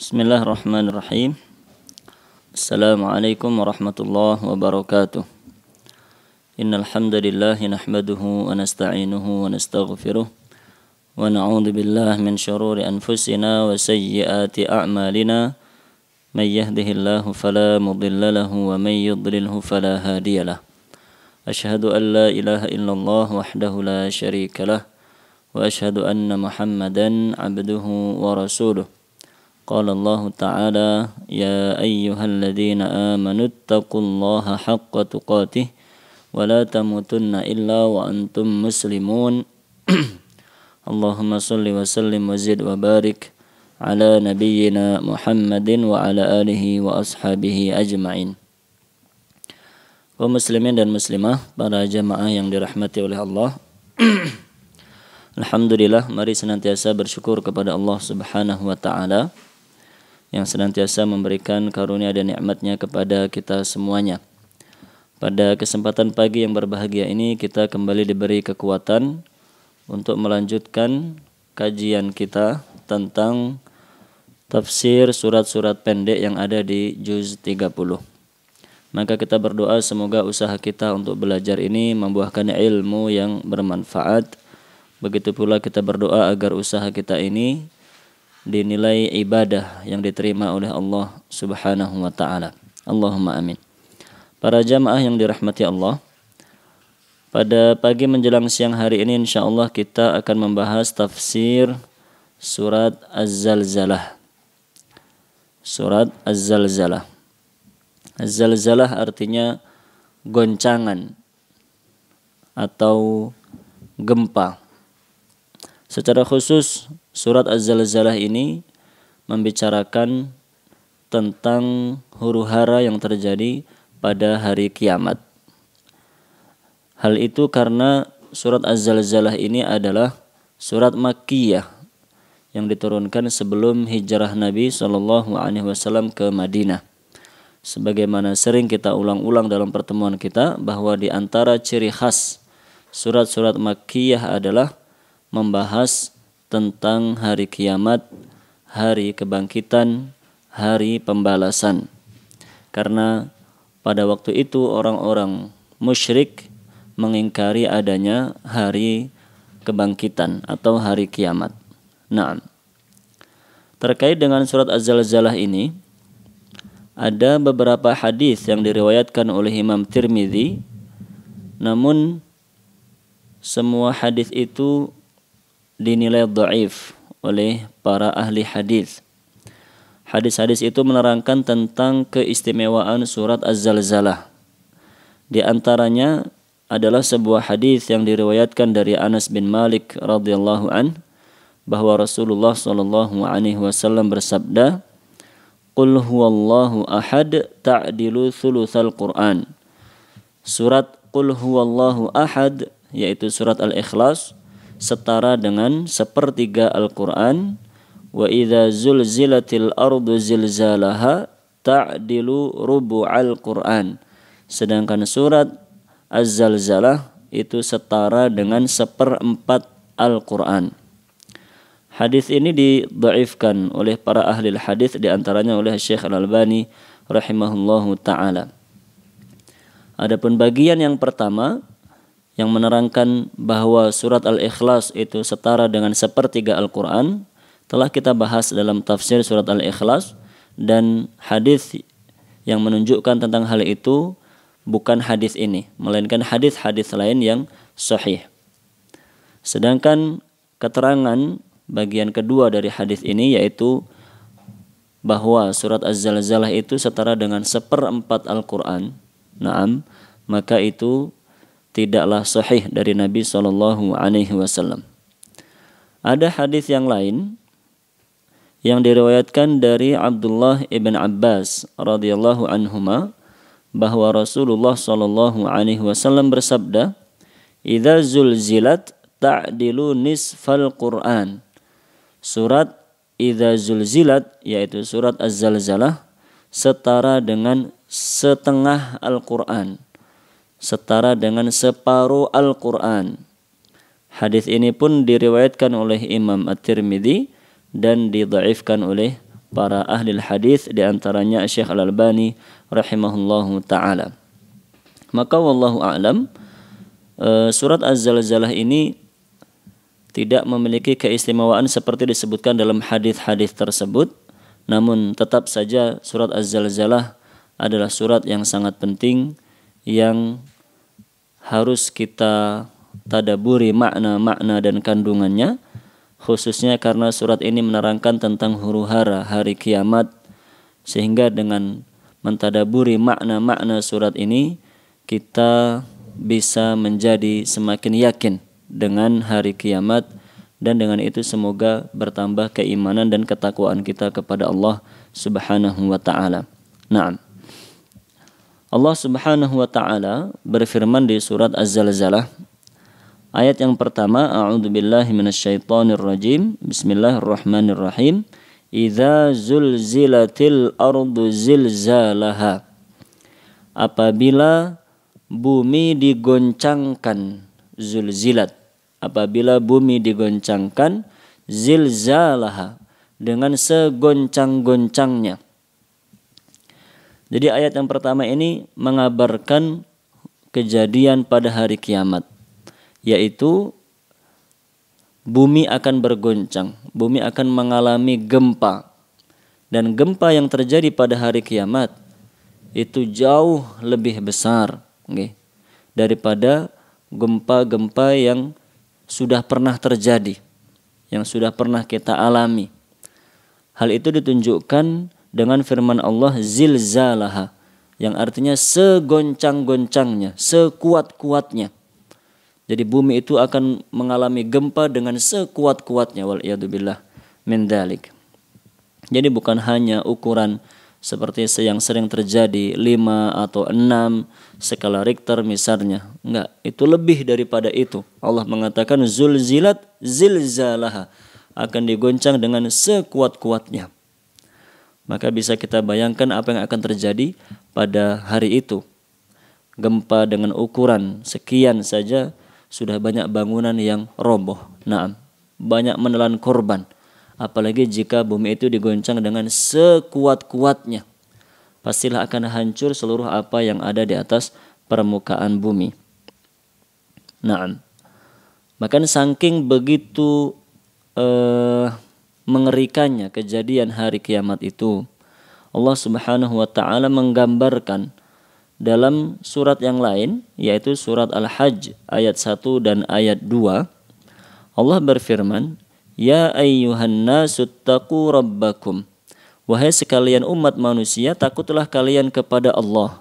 Bismillahirrahmanirrahim. Assalamualaikum warahmatullahi wabarakatuh. Innal hamdalillah nahmaduhu wa nasta'inuhu wa nastaghfiruh wa na'udzu billahi min shururi anfusina wa sayyiati a'malina. May yahdihillahu fala mudilla lahu wa may yudlilhu fala hadiyalah. Asyhadu an la ilaha illallah wahdahu la syarika lah wa asyhadu anna Muhammadan 'abduhu wa rasuluh. Qala Allah Ta'ala ya ayyuhalladzina amanu taqullaha haqqa tuqatih wa la tamutunna illa wa antum muslimun. Allahumma salli wa sallim wa zid wa barik ala nabiyyina Muhammadin wa ala alihi wa ashabihi ajma'in. Kaum muslimin dan muslimah, para jamaah yang dirahmati oleh Allah. Alhamdulillah, mari senantiasa bersyukur kepada Allah Subhanahu wa Ta'ala yang senantiasa memberikan karunia dan nikmatnya kepada kita semuanya. Pada kesempatan pagi yang berbahagia ini kita kembali diberi kekuatan untuk melanjutkan kajian kita tentang tafsir surat-surat pendek yang ada di juz 30. Maka kita berdoa semoga usaha kita untuk belajar ini membuahkan ilmu yang bermanfaat. Begitu pula kita berdoa agar usaha kita ini dinilai ibadah yang diterima oleh Allah Subhanahu wa Ta'ala. Allahumma amin. Para jamaah yang dirahmati Allah, pada pagi menjelang siang hari ini insyaallah kita akan membahas tafsir surat Az-Zalzalah. Surat Az-Zalzalah. Az-Zalzalah artinya goncangan atau gempa. Secara khusus surat Az-Zalzalah ini membicarakan tentang huru-hara yang terjadi pada hari kiamat. Hal itu karena surat Az-Zalzalah ini adalah surat Makkiyah yang diturunkan sebelum hijrah Nabi SAW ke Madinah. Sebagaimana sering kita ulang-ulang dalam pertemuan kita bahwa di antara ciri khas surat-surat Makkiyah adalah membahas tentang hari kiamat, hari kebangkitan, hari pembalasan. Karena pada waktu itu orang-orang musyrik mengingkari adanya hari kebangkitan atau hari kiamat. Nah, terkait dengan surat Az-Zalzalah ini ada beberapa hadis yang diriwayatkan oleh Imam Tirmidzi, namun semua hadis itu dinilai dhaif oleh para ahli hadis. Hadis-hadis itu menerangkan tentang keistimewaan surat Az-Zalzalah. Di antaranya adalah sebuah hadis yang diriwayatkan dari Anas bin Malik radhiyallahu an bahwa Rasulullah sallallahu alaihi wasallam bersabda, "Qul huwallahu ahad ta'dilu thulutsal Qur'an." Surat Qul huwallahu ahad yaitu surat Al-Ikhlas setara dengan sepertiga Al-Quran. Wa idza zulzilatil ardu zilzalaha ta'dilu rubu'al Quran. Sedangkan surat Az-Zalzalah itu setara dengan seperempat Al-Quran. Hadis ini didhaifkan oleh para ahli hadis, di antaranya oleh Syekh Al-Albani rahimahullahu taala. Adapun bagian yang pertama yang menerangkan bahwa surat Al-Ikhlas itu setara dengan sepertiga Al-Quran telah kita bahas dalam tafsir surat Al-Ikhlas, dan hadis yang menunjukkan tentang hal itu bukan hadis ini, melainkan hadis-hadis lain yang sahih. Sedangkan keterangan bagian kedua dari hadis ini yaitu bahwa surat Az-Zalzalah itu setara dengan seperempat Al-Quran. Naam, maka itu tidaklah sahih dari Nabi SAW. Ada hadis yang lain yang diriwayatkan dari Abdullah ibn Abbas radhiyallahu anhuma bahwa Rasulullah SAW bersabda, "Idza zulzilat ta'dilu nisfal Qur'an." Surat Idza zulzilat yaitu surat Az-Zalzalah setara dengan setengah Al-Quran, setara dengan separuh Al-Quran. Hadis ini pun diriwayatkan oleh Imam At-Tirmidzi dan didhaifkan oleh para ahli hadis, di antaranya Syekh Al-Albani rahimahullahu taala. Maka wallahu a'lam, surat Az-Zalzalah ini tidak memiliki keistimewaan seperti disebutkan dalam hadis-hadis tersebut, namun tetap saja surat Az-Zalzalah adalah surat yang sangat penting yang harus kita tadaburi makna-makna dan kandungannya, khususnya karena surat ini menerangkan tentang huru-hara hari kiamat, sehingga dengan mentadaburi makna-makna surat ini kita bisa menjadi semakin yakin dengan hari kiamat, dan dengan itu semoga bertambah keimanan dan ketakwaan kita kepada Allah Subhanahu wa taala. Naam. Allah Subhanahu wa taala berfirman di surat Az-Zalzalah ayat yang pertama, a'udzubillahi minasyaitonirrajim. Bismillahirrahmanirrahim. Idza zulzilatil ardu zilzalaha. Apabila bumi digoncangkan, zulzilat. Apabila bumi digoncangkan, zilzalaha, dengan segoncang-goncangnya. Jadi ayat yang pertama ini mengabarkan kejadian pada hari kiamat, yaitu bumi akan bergoncang, bumi akan mengalami gempa. Dan gempa yang terjadi pada hari kiamat itu jauh lebih besar daripada gempa-gempa yang sudah pernah terjadi, yang sudah pernah kita alami. Hal itu ditunjukkan dengan firman Allah zilzalaha, yang artinya segoncang-goncangnya, sekuat-kuatnya. Jadi bumi itu akan mengalami gempa dengan sekuat-kuatnya, wal iyadzubillah min dzalik. Jadi bukan hanya ukuran seperti yang sering terjadi 5 atau 6 skala Richter misalnya. Enggak, itu lebih daripada itu. Allah mengatakan zulzilat zilzalaha, akan digoncang dengan sekuat-kuatnya. Maka bisa kita bayangkan apa yang akan terjadi pada hari itu. Gempa dengan ukuran sekian saja sudah banyak bangunan yang roboh. Naam, banyak menelan korban. Apalagi jika bumi itu digoncang dengan sekuat-kuatnya. Pastilah akan hancur seluruh apa yang ada di atas permukaan bumi. Naam. Maka saking begitu mengerikannya kejadian hari kiamat itu, Allah Subhanahu wa taala menggambarkan dalam surat yang lain, yaitu surat Al-Hajj ayat 1 dan ayat 2. Allah berfirman, ya ayyuhan nasu taqu rabbakum. Wahai sekalian umat manusia, takutlah kalian kepada Allah.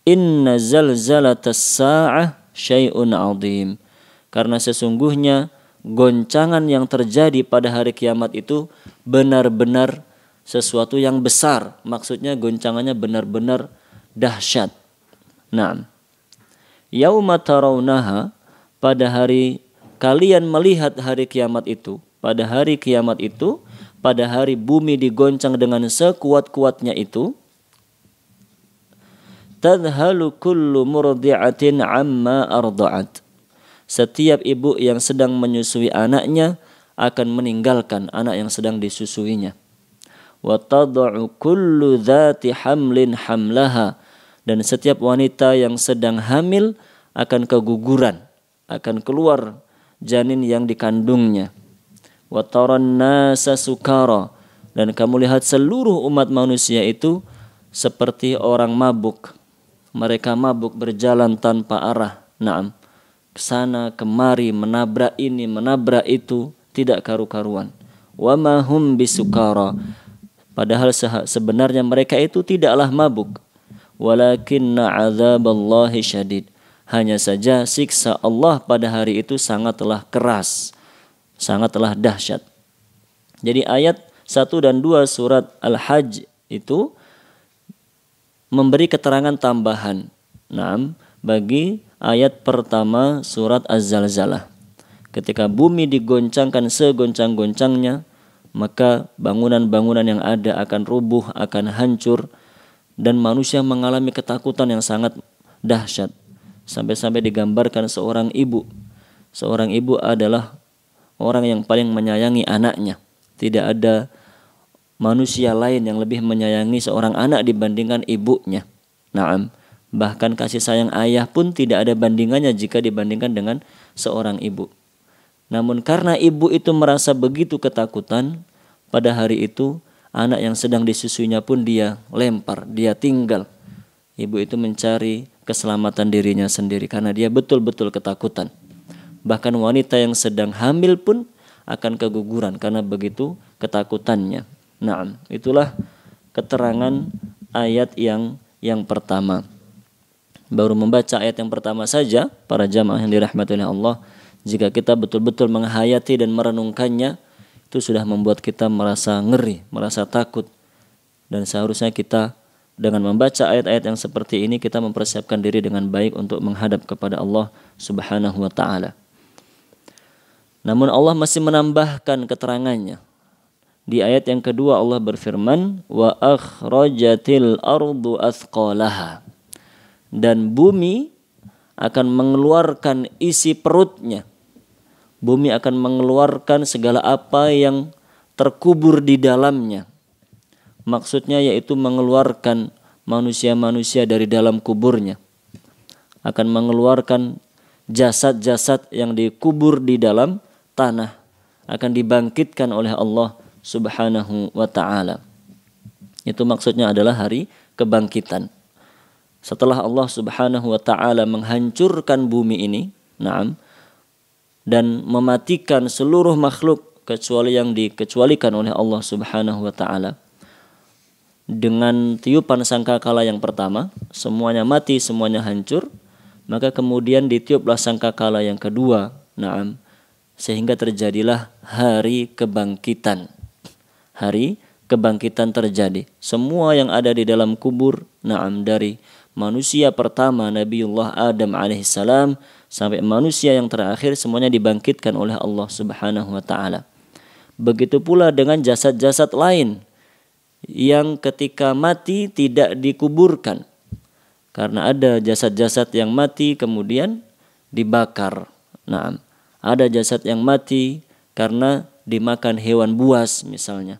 Inna zalzalatas sa'ah syai'un 'azim. Karena sesungguhnya goncangan yang terjadi pada hari kiamat itu benar-benar sesuatu yang besar. Maksudnya goncangannya benar-benar dahsyat. Naam. Yauma tarawnaha, pada hari kalian melihat hari kiamat itu, pada hari kiamat itu, pada hari bumi digoncang dengan sekuat-kuatnya itu, tadhalu kullu murdi'atin amma arda'at. Setiap ibu yang sedang menyusui anaknya akan meninggalkan anak yang sedang disusuinya. Wa tad'u kullu dzati hamlin hamlaha, dan setiap wanita yang sedang hamil akan keguguran, akan keluar janin yang dikandungnya. Wa taran nasa sukara, dan kamu lihat seluruh umat manusia itu seperti orang mabuk. Mereka mabuk berjalan tanpa arah. Naam. Kesana kemari, menabrak ini, menabrak itu, tidak karu-karuan. Wa ma hum bisukara, padahal sebenarnya mereka itu tidaklah mabuk. Walakinna azaballahi syadid, hanya saja siksa Allah pada hari itu sangatlah keras, sangatlah dahsyat. Jadi ayat 1 dan 2 surat Al-Hajj itu memberi keterangan tambahan bagi ayat pertama surat Az-Zalzalah. Ketika bumi digoncangkan segoncang-goncangnya, maka bangunan-bangunan yang ada akan rubuh, akan hancur, dan manusia mengalami ketakutan yang sangat dahsyat. Sampai-sampai digambarkan seorang ibu. Seorang ibu adalah orang yang paling menyayangi anaknya. Tidak ada manusia lain yang lebih menyayangi seorang anak dibandingkan ibunya. Naam, bahkan kasih sayang ayah pun tidak ada bandingannya jika dibandingkan dengan seorang ibu. Namun karena ibu itu merasa begitu ketakutan, pada hari itu anak yang sedang disusuinya pun dia lempar, dia tinggal. Ibu itu mencari keselamatan dirinya sendiri karena dia betul-betul ketakutan. Bahkan wanita yang sedang hamil pun akan keguguran karena begitu ketakutannya. Nah, itulah keterangan ayat yang pertama. Baru membaca ayat yang pertama saja, para jamaah yang dirahmati oleh Allah, jika kita betul-betul menghayati dan merenungkannya, itu sudah membuat kita merasa ngeri, merasa takut. Dan seharusnya kita dengan membaca ayat-ayat yang seperti ini, kita mempersiapkan diri dengan baik untuk menghadap kepada Allah Subhanahu wa ta'ala. Namun Allah masih menambahkan keterangannya. Di ayat yang kedua Allah berfirman, wa akhrajatil ardu athqalaha. Dan bumi akan mengeluarkan isi perutnya. Bumi akan mengeluarkan segala apa yang terkubur di dalamnya. Maksudnya yaitu mengeluarkan manusia-manusia dari dalam kuburnya. Akan mengeluarkan jasad-jasad yang dikubur di dalam tanah. Akan dibangkitkan oleh Allah Subhanahu wa ta'ala. Itu maksudnya adalah hari kebangkitan. Setelah Allah Subhanahu wa ta'ala menghancurkan bumi ini, dan mematikan seluruh makhluk kecuali yang dikecualikan oleh Allah Subhanahu wa ta'ala. Dengan tiupan sangkakala yang pertama, semuanya mati, semuanya hancur. Maka kemudian ditiuplah sangkakala yang kedua, sehingga terjadilah hari kebangkitan. Hari kebangkitan terjadi. Semua yang ada di dalam kubur, dari manusia pertama Nabiullah Adam alaihissalam sampai manusia yang terakhir, semuanya dibangkitkan oleh Allah Subhanahu wa ta'ala. Begitu pula dengan jasad-jasad lain yang ketika mati tidak dikuburkan. Karena ada jasad-jasad yang mati kemudian dibakar. Ada jasad yang mati karena dimakan hewan buas misalnya.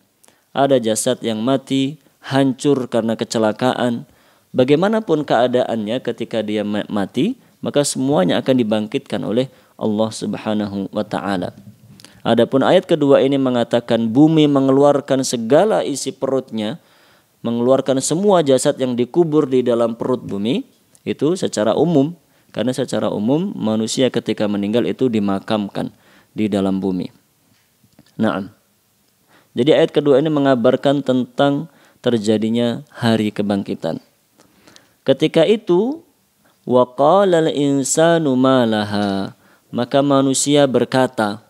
Ada jasad yang mati hancur karena kecelakaan. Bagaimanapun keadaannya ketika dia mati, maka semuanya akan dibangkitkan oleh Allah Subhanahu wa ta'ala. Adapun ayat kedua ini mengatakan bumi mengeluarkan segala isi perutnya, mengeluarkan semua jasad yang dikubur di dalam perut bumi, itu secara umum. Karena secara umum manusia ketika meninggal itu dimakamkan di dalam bumi. Jadi ayat kedua ini mengabarkan tentang terjadinya hari kebangkitan. Ketika itu, waqalal insanu malaha, maka manusia berkata,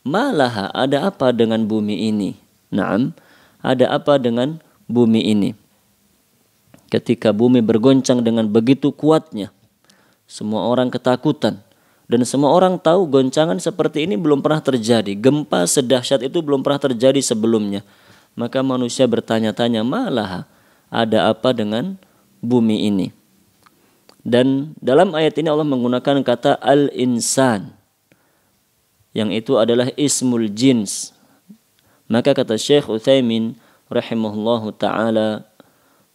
malaha, ada apa dengan bumi ini? Ada apa dengan bumi ini? Ketika bumi bergoncang dengan begitu kuatnya, semua orang ketakutan. Dan semua orang tahu goncangan seperti ini belum pernah terjadi. Gempa sedahsyat itu belum pernah terjadi sebelumnya. Maka manusia bertanya-tanya, malah ada apa dengan bumi ini? Dan dalam ayat ini Allah menggunakan kata al-insan, yang itu adalah ismul jins. Maka kata Syekh Utsaimin rahimahullahu ta'ala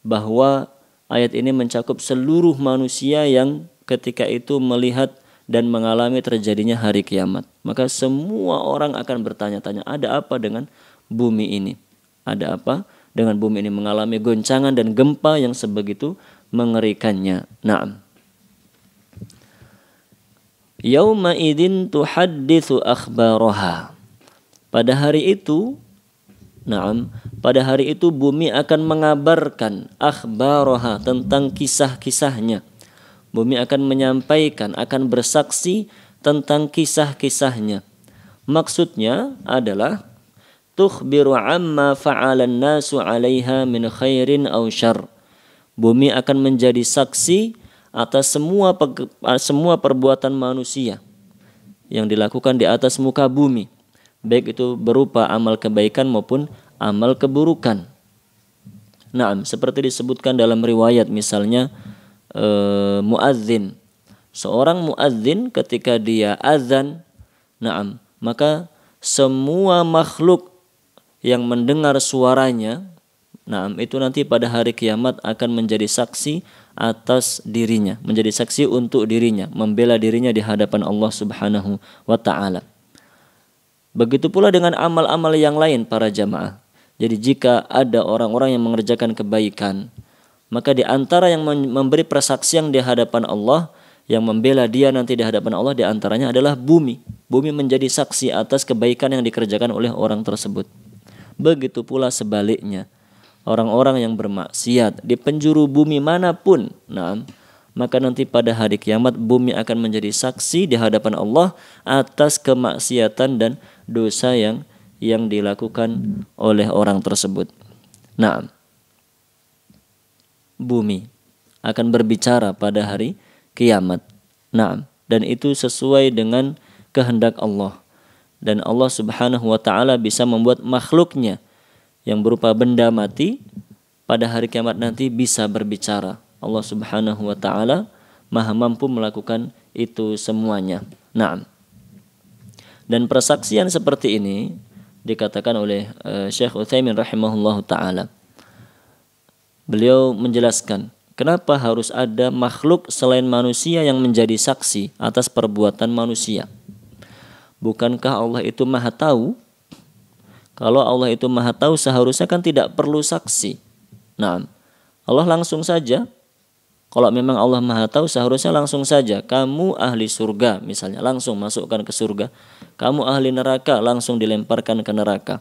bahwa ayat ini mencakup seluruh manusia yang ketika itu melihat dan mengalami terjadinya hari kiamat. Maka semua orang akan bertanya-tanya, ada apa dengan bumi ini? Ada apa dengan bumi ini mengalami goncangan dan gempa yang sebegitu mengerikannya? Yauma idzin tuhadditsu akhbaraha. Pada hari itu, pada hari itu bumi akan mengabarkan akhbaraha, tentang kisah-kisahnya. Bumi akan menyampaikan, akan bersaksi tentang kisah-kisahnya. Maksudnya adalah tukhbiru amma fa'alan nasu 'alaiha min khairin aw syarr. Bumi akan menjadi saksi atas semua perbuatan manusia yang dilakukan di atas muka bumi, baik itu berupa amal kebaikan maupun amal keburukan. Seperti disebutkan dalam riwayat misalnya muadzin. Seorang muadzin ketika dia azan, maka semua makhluk yang mendengar suaranya, nah itu nanti pada hari kiamat akan menjadi saksi atas dirinya, menjadi saksi untuk dirinya, membela dirinya di hadapan Allah Subhanahu wa taala. Begitu pula dengan amal-amal yang lain para jamaah. Jadi jika ada orang-orang yang mengerjakan kebaikan, maka di antara yang memberi persaksian di hadapan Allah, yang membela dia nanti di hadapan Allah, di antaranya adalah bumi. Bumi menjadi saksi atas kebaikan yang dikerjakan oleh orang tersebut. Begitu pula sebaliknya, orang-orang yang bermaksiat di penjuru bumi manapun, maka nanti pada hari kiamat bumi akan menjadi saksi di hadapan Allah atas kemaksiatan dan dosa yang dilakukan oleh orang tersebut. Nah, bumi akan berbicara pada hari kiamat. Nah, dan itu sesuai dengan kehendak Allah. Dan Allah Subhanahu wa taala bisa membuat makhluknya yang berupa benda mati pada hari kiamat nanti bisa berbicara. Allah Subhanahu wa taala Maha mampu melakukan itu semuanya. Nah, dan persaksian seperti ini dikatakan oleh Syekh Utsaimin rahimahullahu taala. Beliau menjelaskan kenapa harus ada makhluk selain manusia yang menjadi saksi atas perbuatan manusia. Bukankah Allah itu Maha tahu? Kalau Allah itu Maha tahu, seharusnya kan tidak perlu saksi. Nah, Allah langsung saja. Kalau memang Allah Maha tahu, seharusnya langsung saja. Kamu ahli surga misalnya, langsung masukkan ke surga. Kamu ahli neraka, langsung dilemparkan ke neraka.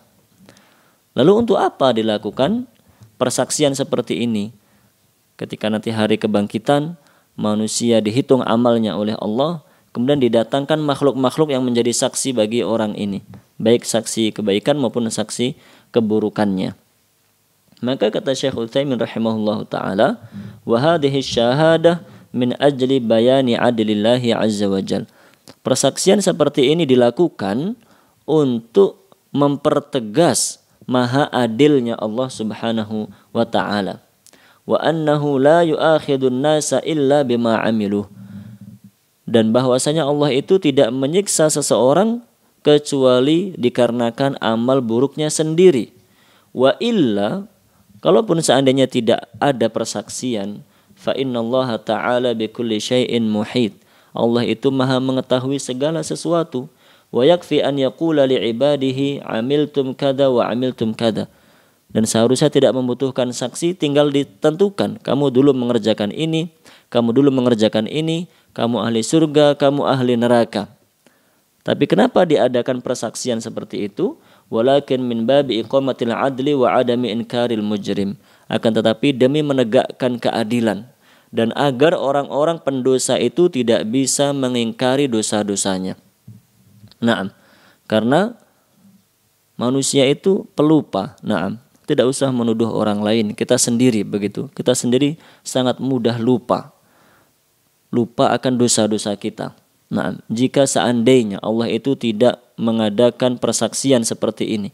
Lalu untuk apa dilakukan persaksian seperti ini? Ketika nanti hari kebangkitan, manusia dihitung amalnya oleh Allah, kemudian didatangkan makhluk-makhluk yang menjadi saksi bagi orang ini, baik saksi kebaikan maupun saksi keburukannya. Maka kata Syekh Utsaimin rahimahullahu taala, wa hadhihi syahadah min ajli bayani adlillahi azza wajal. Persaksian seperti ini dilakukan untuk mempertegas maha adilnya Allah Subhanahu wa taala. Wa annahu la yu'akhidun nasa illa bima amiluh. Dan bahwasanya Allah itu tidak menyiksa seseorang kecuali dikarenakan amal buruknya sendiri. Wa illa, kalaupun seandainya tidak ada persaksian, fa innallaha ta'ala bikulli syai'in muhit. Allah itu Maha mengetahui segala sesuatu. Wa yakfi an yaqula li'ibadihi amiltum kada wa amiltum kada. Dan seharusnya tidak membutuhkan saksi, tinggal ditentukan kamu dulu mengerjakan ini, kamu dulu mengerjakan ini, kamu ahli surga, kamu ahli neraka. Tapi kenapa diadakan persaksian seperti itu? Walakin min babi iqamatil adli wa adami inkaril mujrim. Akan tetapi demi menegakkan keadilan dan agar orang-orang pendosa itu tidak bisa mengingkari dosa-dosanya. Nah, karena manusia itu pelupa. Nah, tidak usah menuduh orang lain, kita sendiri begitu. Kita sendiri sangat mudah lupa akan dosa-dosa kita. Nah, jika seandainya Allah itu tidak mengadakan persaksian seperti ini,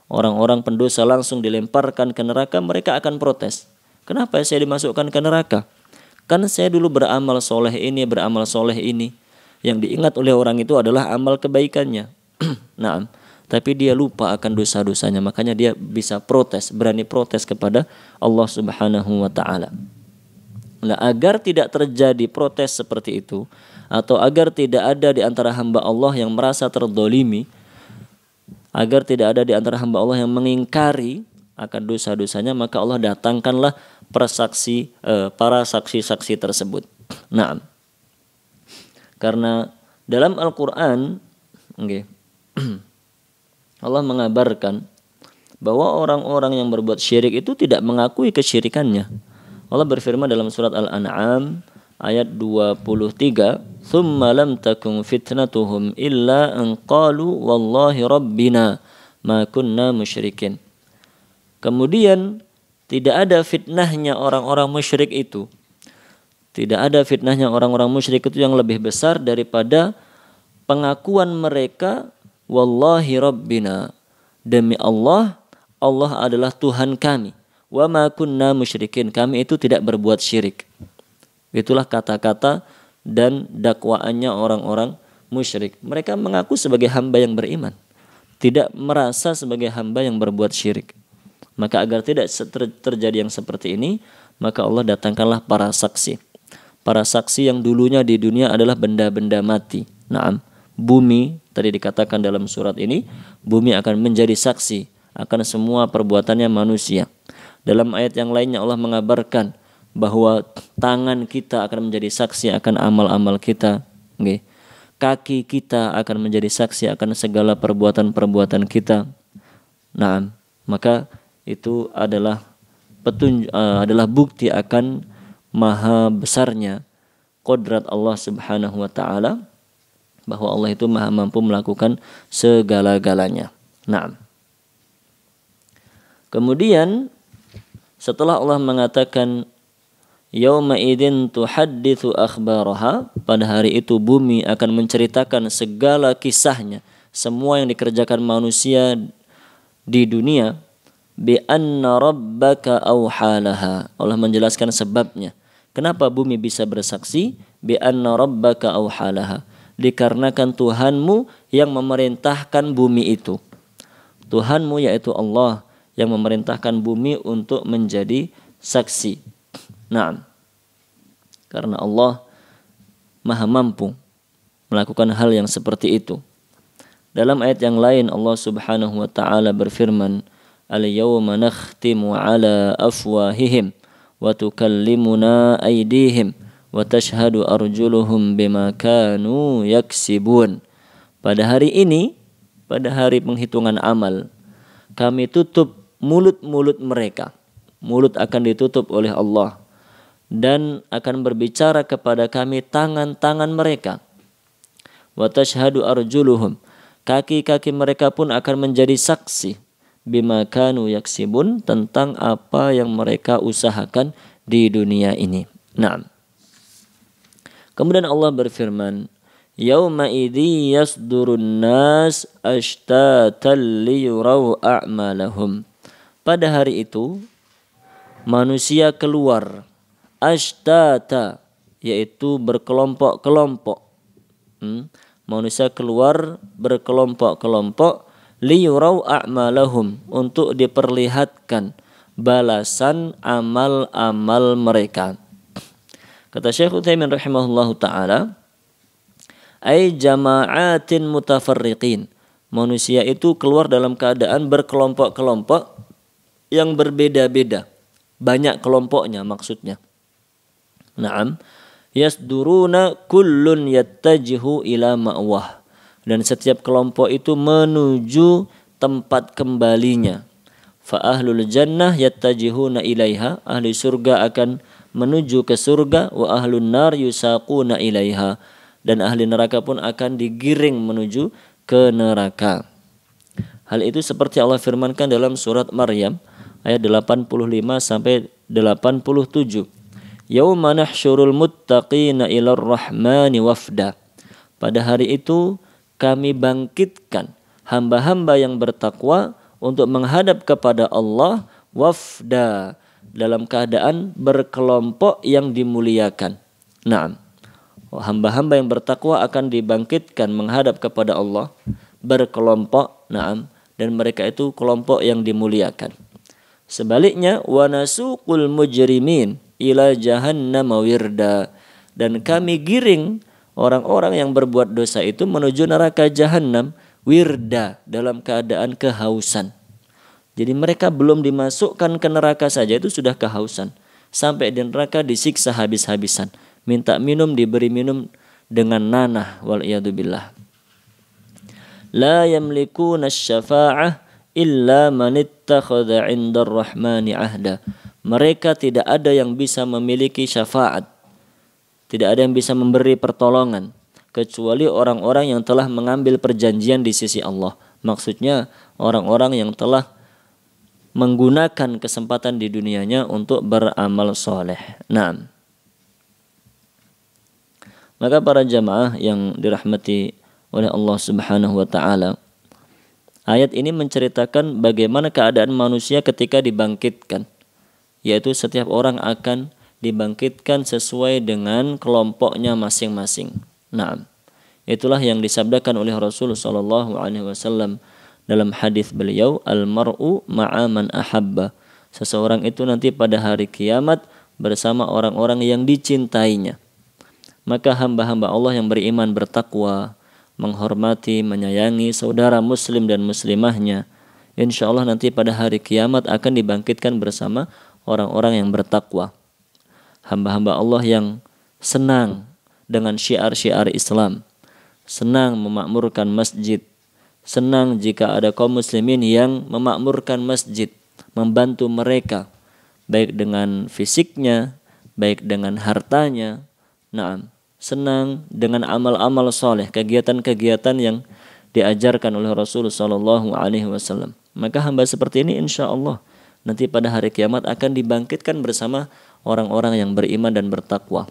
orang-orang pendosa langsung dilemparkan ke neraka, mereka akan protes. Kenapa saya dimasukkan ke neraka? Kan saya dulu beramal soleh ini, beramal soleh ini. Yang diingat oleh orang itu adalah amal kebaikannya. Nah, tapi dia lupa akan dosa-dosanya, makanya dia bisa protes, berani protes kepada Allah Subhanahu wa taala. Nah, agar tidak terjadi protes seperti itu, atau agar tidak ada di antara hamba Allah yang merasa terdolimi, agar tidak ada di antara hamba Allah yang mengingkari akan dosa-dosanya, maka Allah datangkanlah para saksi-saksi tersebut. Nah, karena dalam Al-Quran, Allah mengabarkan bahwa orang-orang yang berbuat syirik itu tidak mengakui kesyirikannya. Allah berfirman dalam surat Al-An'am ayat 23, "Tsumma lam takun fitnatuhum illa an qalu wallahi rabbina ma kunna musyrikin." Kemudian tidak ada fitnahnya orang-orang musyrik itu. Tidak ada fitnahnya orang-orang musyrik itu yang lebih besar daripada pengakuan mereka, wallahi rabbina, demi Allah, Allah adalah Tuhan kami. Wa ma kunna musyrikin, kami itu tidak berbuat syirik. Itulah kata-kata dan dakwaannya orang-orang musyrik. Mereka mengaku sebagai hamba yang beriman, tidak merasa sebagai hamba yang berbuat syirik. Maka agar tidak terjadi yang seperti ini, maka Allah datangkanlah para saksi. Para saksi yang dulunya di dunia adalah benda-benda mati. Naam, bumi tadi dikatakan dalam surat ini, bumi akan menjadi saksi akan semua perbuatannya manusia. Dalam ayat yang lainnya Allah mengabarkan bahwa tangan kita akan menjadi saksi akan amal-amal kita. Okay. Kaki kita akan menjadi saksi akan segala perbuatan-perbuatan kita. Nah, maka itu adalah adalah bukti akan maha besarnya qudrat Allah Subhanahu wa taala, bahwa Allah itu maha mampu melakukan segala-galanya. Nah, kemudian setelah Allah mengatakan yauma idzin tuhadditsu akhbaraha, pada hari itu bumi akan menceritakan segala kisahnya, semua yang dikerjakan manusia di dunia. Bi anna rabbaka auhalaha, Allah menjelaskan sebabnya. Kenapa bumi bisa bersaksi? Bi anna rabbaka auhalaha, dikarenakan Tuhanmu yang memerintahkan bumi itu. Tuhanmu yaitu Allah yang memerintahkan bumi untuk menjadi saksi. Nah, karena Allah maha mampu melakukan hal yang seperti itu. Dalam ayat yang lain Allah Subhanahu wa taala berfirman, al-yawma nakhtimu ala afwahihim wa tukallimuna aydihim wa tashhadu arjuluhum bima kanu yaksibun. Pada hari ini, pada hari penghitungan amal, kami tutup mulut-mulut mereka. Mulut akan ditutup oleh Allah dan akan berbicara kepada kami tangan-tangan mereka. Wa tashhadu arjuluhum, kaki-kaki mereka pun akan menjadi saksi bima kanu yaksibun, tentang apa yang mereka usahakan di dunia ini. Naam. Kemudian Allah berfirman, yauma idzi yasdurun nas ashtatan liyuraw a'malahum. Pada hari itu manusia keluar ashtata, yaitu berkelompok-kelompok. Manusia keluar berkelompok-kelompok liyuraw a'malahum, untuk diperlihatkan balasan amal-amal mereka. Kata Syekh Utsaimin rahimahullahu taala, ai jama'atin mutafarriqin, manusia itu keluar dalam keadaan berkelompok-kelompok yang berbeda-beda, banyak kelompoknya maksudnya. Naam, yasduruna kullun yattajihu ila ma'wah, dan setiap kelompok itu menuju tempat kembalinya. Fa ahlul jannah yattajihuna ilaiha, ahli surga akan menuju ke surga. Wa ahlun nar yusaquna ilaiha, dan ahli neraka pun akan digiring menuju ke neraka. Hal itu seperti Allah firmankan dalam surat Maryam ayat 85 sampai 87. Yauma nahsyurul muttaqina ilar rahmani wafda. Pada hari itu kami bangkitkan hamba-hamba yang bertakwa untuk menghadap kepada Allah wafda, dalam keadaan berkelompok yang dimuliakan. Naam. Hamba-hamba yang bertakwa akan dibangkitkan menghadap kepada Allah berkelompok, naam, dan mereka itu kelompok yang dimuliakan. Sebaliknya, wa nasuqul mujrimin ila jahannam wirda, dan kami giring orang-orang yang berbuat dosa itu menuju neraka jahanam wirda, dalam keadaan kehausan. Jadi mereka belum dimasukkan ke neraka saja itu sudah kehausan. Sampai di neraka disiksa habis-habisan. Minta minum diberi minum dengan nanah, wal'iyadzubillah. La yamlikuna syafa'ah illa man ittakhadha 'indar rahmani ahda. Mereka tidak ada yang bisa memiliki syafaat. Tidak ada yang bisa memberi pertolongan kecuali orang-orang yang telah mengambil perjanjian di sisi Allah. Maksudnya orang-orang yang telah menggunakan kesempatan di dunianya untuk beramal soleh. Nah, maka para jamaah yang dirahmati oleh Allah Subhanahu wa taala, ayat ini menceritakan bagaimana keadaan manusia ketika dibangkitkan, yaitu setiap orang akan dibangkitkan sesuai dengan kelompoknya masing-masing. Nah, itulah yang disabdakan oleh Rasul sallallahu alaihi wasallam dalam hadis beliau, al-mar'u ma'a man ahabba. Seseorang itu nanti pada hari kiamat bersama orang-orang yang dicintainya. Maka hamba-hamba Allah yang beriman bertakwa, menghormati, menyayangi saudara muslim dan muslimahnya, insya Allah nanti pada hari kiamat akan dibangkitkan bersama orang-orang yang bertakwa. Hamba-hamba Allah yang senang dengan syiar-syiar Islam, senang memakmurkan masjid, senang jika ada kaum muslimin yang memakmurkan masjid, membantu mereka, baik dengan fisiknya, baik dengan hartanya. Naam, senang dengan amal-amal soleh, kegiatan-kegiatan yang diajarkan oleh Rasulullah SAW. Maka hamba seperti ini insya Allah nanti pada hari kiamat akan dibangkitkan bersama orang-orang yang beriman dan bertakwa.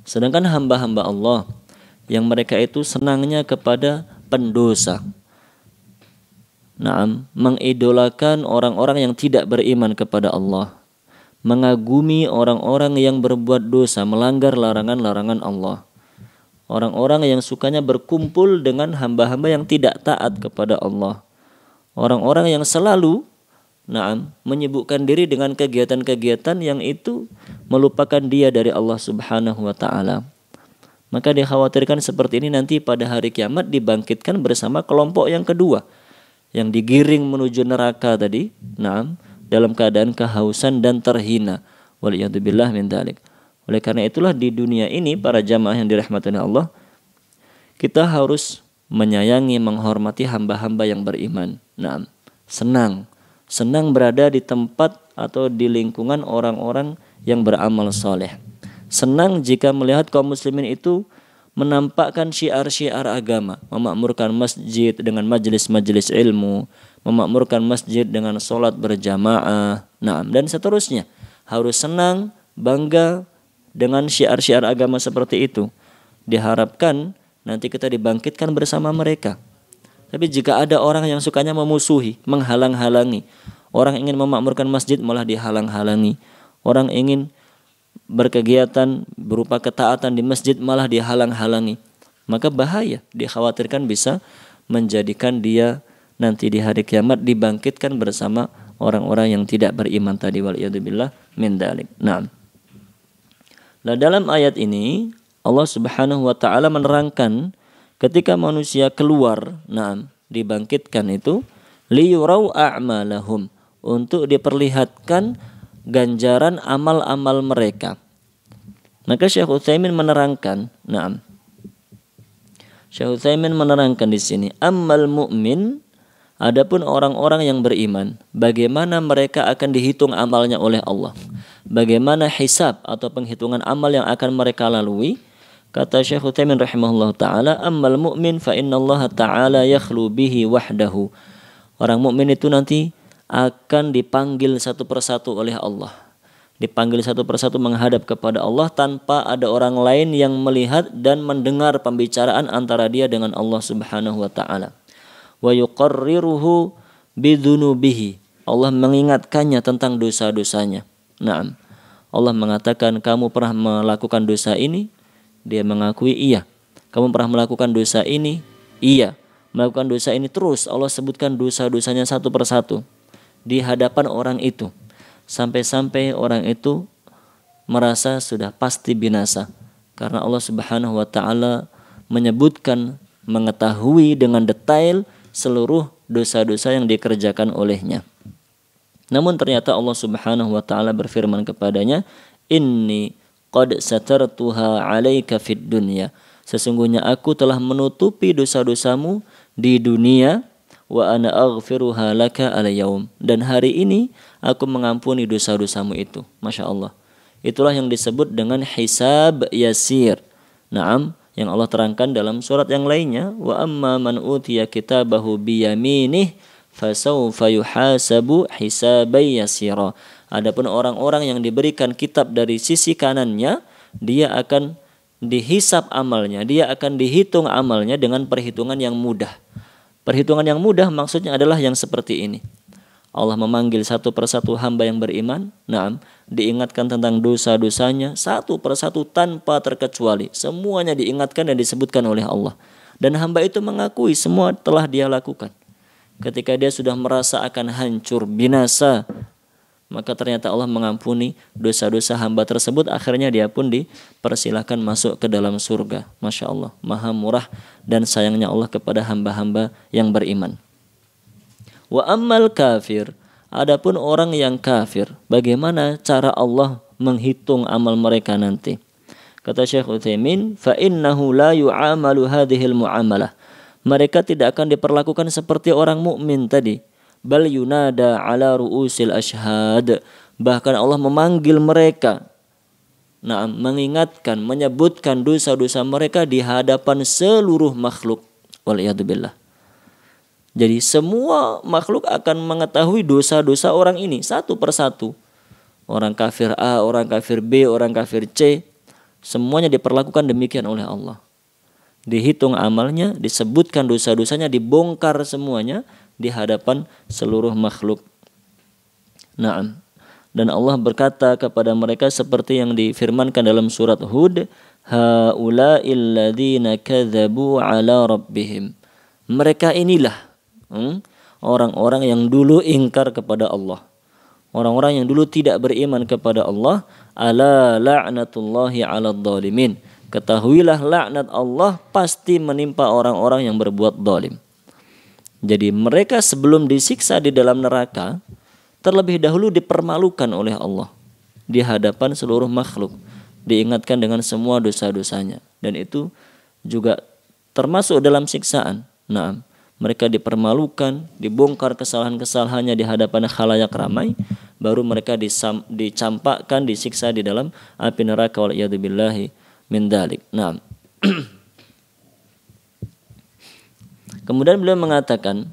Sedangkan hamba-hamba Allah yang mereka itu senangnya kepada pendosa, naam, mengidolakan orang-orang yang tidak beriman kepada Allah, mengagumi orang-orang yang berbuat dosa, melanggar larangan-larangan Allah, orang-orang yang sukanya berkumpul dengan hamba-hamba yang tidak taat kepada Allah, orang-orang yang selalu menyibukkan diri dengan kegiatan-kegiatan yang itu melupakan dia dari Allah Subhanahu wa taala. Maka dikhawatirkan seperti ini nanti pada hari kiamat dibangkitkan bersama kelompok yang kedua yang digiring menuju neraka tadi, dalam keadaan kehausan dan terhina. Waliyadzubillah min dzalik. Oleh karena itulah di dunia ini para jamaah yang dirahmati Allah, kita harus menyayangi, menghormati hamba-hamba yang beriman. Senang berada di tempat atau di lingkungan orang-orang yang beramal soleh. Senang jika melihat kaum muslimin itu menampakkan syiar-syiar agama, memakmurkan masjid dengan majelis-majelis ilmu, memakmurkan masjid dengan sholat berjamaah, dan seterusnya. Harus senang, bangga dengan syiar-syiar agama seperti itu. Diharapkan nanti kita dibangkitkan bersama mereka. Tapi jika ada orang yang sukanya memusuhi, menghalang-halangi, orang ingin memakmurkan masjid malah dihalang-halangi, orang ingin berkegiatan berupa ketaatan di masjid malah dihalang-halangi, maka bahaya, dikhawatirkan bisa menjadikan dia nanti di hari kiamat dibangkitkan bersama orang-orang yang tidak beriman tadi, waliyadzubillah min dzalik. Nah, dalam ayat ini Allah Subhanahu wa taala menerangkan ketika manusia keluar, dibangkitkan itu liyurau a'malahum, untuk diperlihatkan ganjaran amal-amal mereka. Maka Syekh Utsaimin menerangkan, Syekh Utsaimin menerangkan di sini, ammal mu'min, adapun orang-orang yang beriman, bagaimana mereka akan dihitung amalnya oleh Allah, bagaimana hisab atau penghitungan amal yang akan mereka lalui. Kata Syekh Utsaimin rahimahullah ta'ala, ammal mu'min fa innallaha ta'ala yakhlu bihi wahdahu. Orang mukmin itu nanti akan dipanggil satu persatu oleh Allah. Dipanggil satu persatu menghadap kepada Allah tanpa ada orang lain yang melihat dan mendengar pembicaraan antara dia dengan Allah Subhanahu wa taala. Wa yuqarriruhu bidzunubihi. Allah mengingatkannya tentang dosa-dosanya. Allah mengatakan, kamu pernah melakukan dosa ini? Dia mengakui iya. Kamu pernah melakukan dosa ini? Iya. Melakukan dosa ini terus. Allah sebutkan dosa-dosanya satu persatu di hadapan orang itu, sampai-sampai orang itu merasa sudah pasti binasa, karena Allah Subhanahu wa taala menyebutkan, mengetahui dengan detail seluruh dosa-dosa yang dikerjakan olehnya. Namun ternyata Allah Subhanahu wa taala berfirman kepadanya, inni qad satartuha 'alaika fid dunya, sesungguhnya aku telah menutupi dosa-dosamu di dunia, wa ana aghfiruha laka al-yaum, dan hari ini aku mengampuni dosa-dosamu itu. Masya Allah. Itulah yang disebut dengan hisab yasir. Yang Allah terangkan dalam surat yang lainnya, wa amma man utiya kitabahu biyaminih fasawfa yuhasabu hisaban yasira. Adapun orang-orang yang diberikan kitab dari sisi kanannya, dia akan dihisab amalnya, dia akan dihitung amalnya dengan perhitungan yang mudah. Perhitungan yang mudah maksudnya adalah yang seperti ini. Allah memanggil satu persatu hamba yang beriman, diingatkan tentang dosa-dosanya satu persatu tanpa terkecuali. Semuanya diingatkan dan disebutkan oleh Allah. Dan hamba itu mengakui semua telah dia lakukan. ketika dia sudah merasa akan hancur, binasa, maka ternyata Allah mengampuni dosa-dosa hamba tersebut. Akhirnya dia pun dipersilahkan masuk ke dalam surga. Masya Allah, maha murah dan sayangnya Allah kepada hamba-hamba yang beriman. Wa ammal kafir, adapun orang yang kafir, bagaimana cara Allah menghitung amal mereka nanti? Kata Syekh Utsaimin, fa innahu la yu'amalu hadhil mu'amalah. Mereka tidak akan diperlakukan seperti orang mukmin tadi. Bal yunada ala ru'usil ashhad. Bahkan Allah memanggil mereka. Nah, mengingatkan, menyebutkan dosa-dosa mereka di hadapan seluruh makhluk. Waliyadzubillah. Jadi semua makhluk akan mengetahui dosa-dosa orang ini satu persatu. Orang kafir A, orang kafir B, orang kafir C. Semuanya diperlakukan demikian oleh Allah. Dihitung amalnya, disebutkan dosa-dosanya, dibongkar semuanya di hadapan seluruh makhluk. Naam. Dan Allah berkata kepada mereka seperti yang difirmankan dalam surat Hud, haula'il ladzina kadzabu ala rabbihim. Mereka inilah orang-orang yang dulu ingkar kepada Allah. Orang-orang yang dulu tidak beriman kepada Allah. Ala la'natullahi 'alal zalimin. Ketahuilah laknat Allah pasti menimpa orang-orang yang berbuat zalim. Jadi mereka sebelum disiksa di dalam neraka terlebih dahulu dipermalukan oleh Allah di hadapan seluruh makhluk, diingatkan dengan semua dosa-dosanya, dan itu juga termasuk dalam siksaan. Nah, mereka dipermalukan, dibongkar kesalahan-kesalahannya di hadapan khalayak ramai, baru mereka dicampakkan, disiksa di dalam api neraka, waliyadzubillahi min dzalik. Nah, kemudian beliau mengatakan,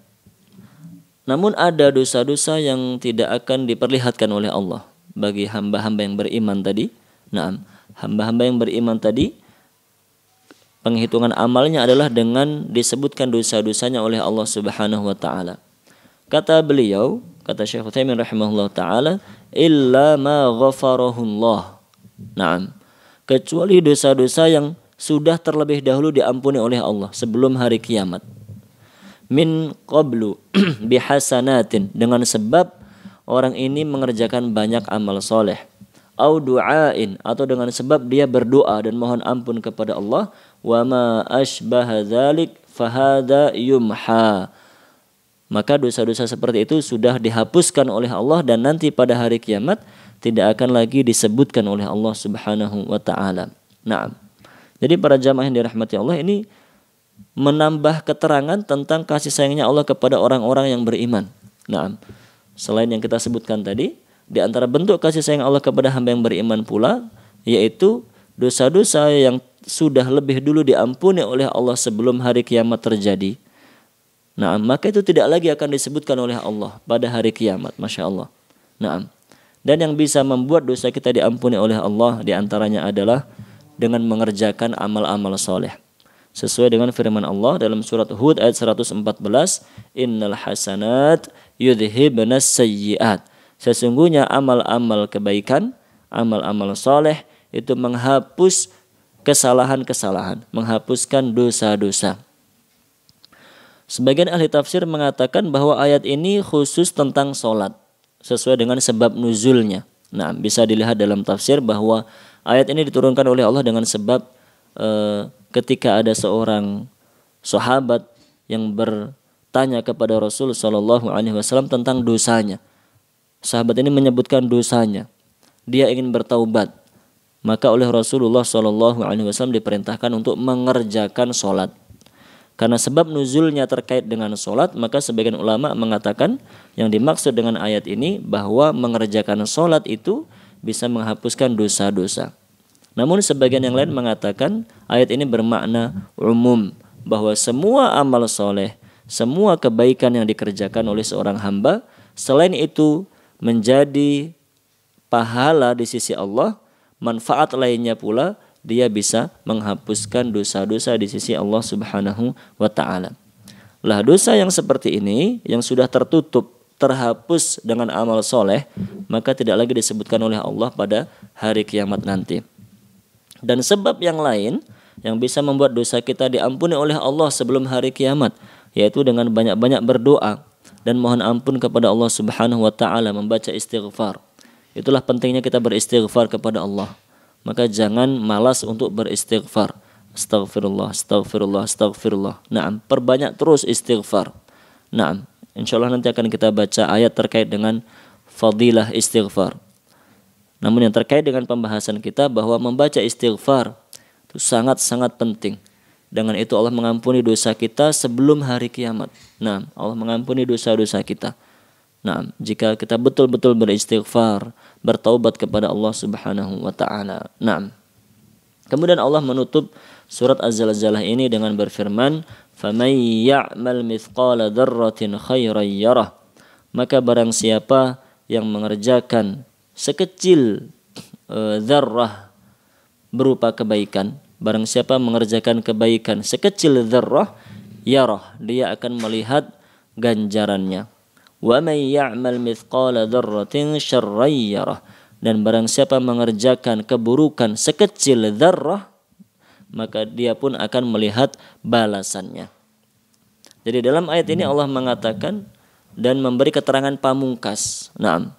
namun ada dosa-dosa yang tidak akan diperlihatkan oleh Allah bagi hamba-hamba yang beriman tadi. Nah, hamba-hamba yang beriman tadi, penghitungan amalnya adalah dengan disebutkan dosa-dosanya oleh Allah Subhanahu wa taala. Kata beliau, kata Syekh Utsaimin rahimahullah taala, illa ma ghafarahullah. Naam. Kecuali dosa-dosa yang sudah terlebih dahulu diampuni oleh Allah sebelum hari kiamat. Min qablu bihasanatin, dengan sebab orang ini mengerjakan banyak amal soleh. Au du'ain, atau dengan sebab dia berdoa dan mohon ampun kepada Allah. Wa ma ashbaha dzalik fahada yumha. Maka dosa-dosa seperti itu sudah dihapuskan oleh Allah dan nanti pada hari kiamat tidak akan lagi disebutkan oleh Allah Subhanahu wa taala. Naam. Jadi para jamaah yang dirahmati Allah, ini menambah keterangan tentang kasih sayangnya Allah kepada orang-orang yang beriman. Naam. Selain yang kita sebutkan tadi, di antara bentuk kasih sayang Allah kepada hamba yang beriman pula, yaitu dosa-dosa yang sudah lebih dulu diampuni oleh Allah sebelum hari kiamat terjadi. Nah, maka itu tidak lagi akan disebutkan oleh Allah pada hari kiamat. Masya Allah. Nah, dan yang bisa membuat dosa kita diampuni oleh Allah diantaranya adalah dengan mengerjakan amal-amal soleh. Sesuai dengan firman Allah dalam surat Hud ayat 114, innal hasanat yudhibnas sayyiat. Sesungguhnya amal-amal kebaikan, amal-amal soleh itu menghapus kesalahan-kesalahan, menghapuskan dosa-dosa. Sebagian ahli tafsir mengatakan bahwa ayat ini khusus tentang solat, sesuai dengan sebab nuzulnya. Nah, bisa dilihat dalam tafsir bahwa ayat ini diturunkan oleh Allah dengan sebab ketika ada seorang sahabat yang bertanya kepada Rasul SAW tentang dosanya. Sahabat ini menyebutkan dosanya. Dia ingin bertaubat. Maka oleh Rasulullah SAW diperintahkan untuk mengerjakan solat. Karena sebab nuzulnya terkait dengan solat, maka sebagian ulama mengatakan yang dimaksud dengan ayat ini bahwa mengerjakan solat itu bisa menghapuskan dosa-dosa. Namun sebagian yang lain mengatakan ayat ini bermakna umum, bahwa semua amal soleh, semua kebaikan yang dikerjakan oleh seorang hamba, selain itu menjadi pahala di sisi Allah, manfaat lainnya pula dia bisa menghapuskan dosa-dosa di sisi Allah Subhanahu wa taala. Lah, dosa yang seperti ini yang sudah tertutup, terhapus dengan amal soleh, maka tidak lagi disebutkan oleh Allah pada hari kiamat nanti. Dan sebab yang lain yang bisa membuat dosa kita diampuni oleh Allah sebelum hari kiamat, yaitu dengan banyak-banyak berdoa. dan mohon ampun kepada Allah Subhanahu wa taala, membaca istighfar. Itulah pentingnya kita beristighfar kepada Allah. Maka jangan malas untuk beristighfar. Astaghfirullah, astaghfirullah, astaghfirullah. Naam, perbanyak terus istighfar. Naam, insyaallah nanti akan kita baca ayat terkait dengan fadilah istighfar. Namun yang terkait dengan pembahasan kita bahwa membaca istighfar itu sangat-sangat penting. Dengan itu Allah mengampuni dosa kita sebelum hari kiamat. Nah, Allah mengampuni dosa-dosa kita. Nah, jika kita betul-betul beristighfar, bertaubat kepada Allah Subhanahu wa taala. Nah, kemudian Allah menutup surat Az-Zalzalah ini dengan berfirman, "Faman ya'mal mithqala dzarratin khairan yarah." Maka barang siapa yang mengerjakan sekecil dzarrah berupa kebaikan, barang siapa mengerjakan kebaikan sekecil dzarrah yarah, dia akan melihat ganjarannya. Wa may ya'mal mithqala dzarratin syarran yarah, dan barang siapa mengerjakan keburukan sekecil dzarrah, maka dia pun akan melihat balasannya. Jadi dalam ayat ini Allah mengatakan dan memberi keterangan pamungkas. Naam,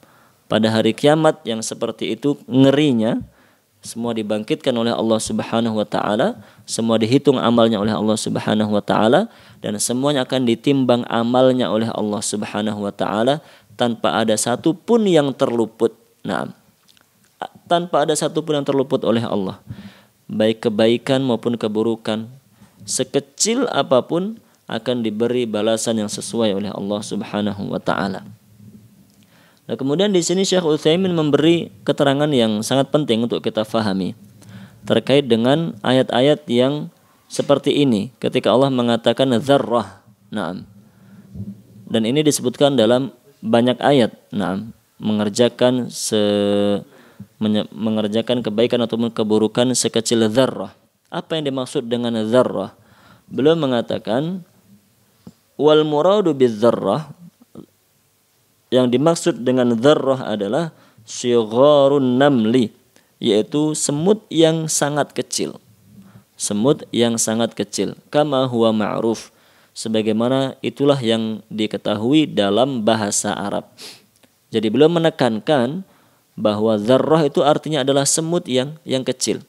pada hari kiamat yang seperti itu ngerinya, semua dibangkitkan oleh Allah Subhanahu wa taala, semua dihitung amalnya oleh Allah Subhanahu wa taala, dan semuanya akan ditimbang amalnya oleh Allah Subhanahu wa taala tanpa ada satu pun yang terluput. Nah, tanpa ada satu pun yang terluput oleh Allah. Baik kebaikan maupun keburukan, sekecil apapun akan diberi balasan yang sesuai oleh Allah Subhanahu wa taala. Nah, kemudian di sini Syekh Utsaimin memberi keterangan yang sangat penting untuk kita fahami terkait dengan ayat-ayat yang seperti ini ketika Allah mengatakan dzarrah. Naam. Dan ini disebutkan dalam banyak ayat. Naam, mengerjakan kebaikan ataupun keburukan sekecil dzarrah. Apa yang dimaksud dengan dzarrah? Beliau mengatakan wal muradu bidzarrah, yang dimaksud dengan dzarrah adalah sigharun namli, yaitu semut yang sangat kecil. Semut yang sangat kecil. Kama huwa ma'ruf, sebagaimana itulah yang diketahui dalam bahasa Arab. Jadi beliau menekankan bahwa dzarrah itu artinya adalah semut yang kecil.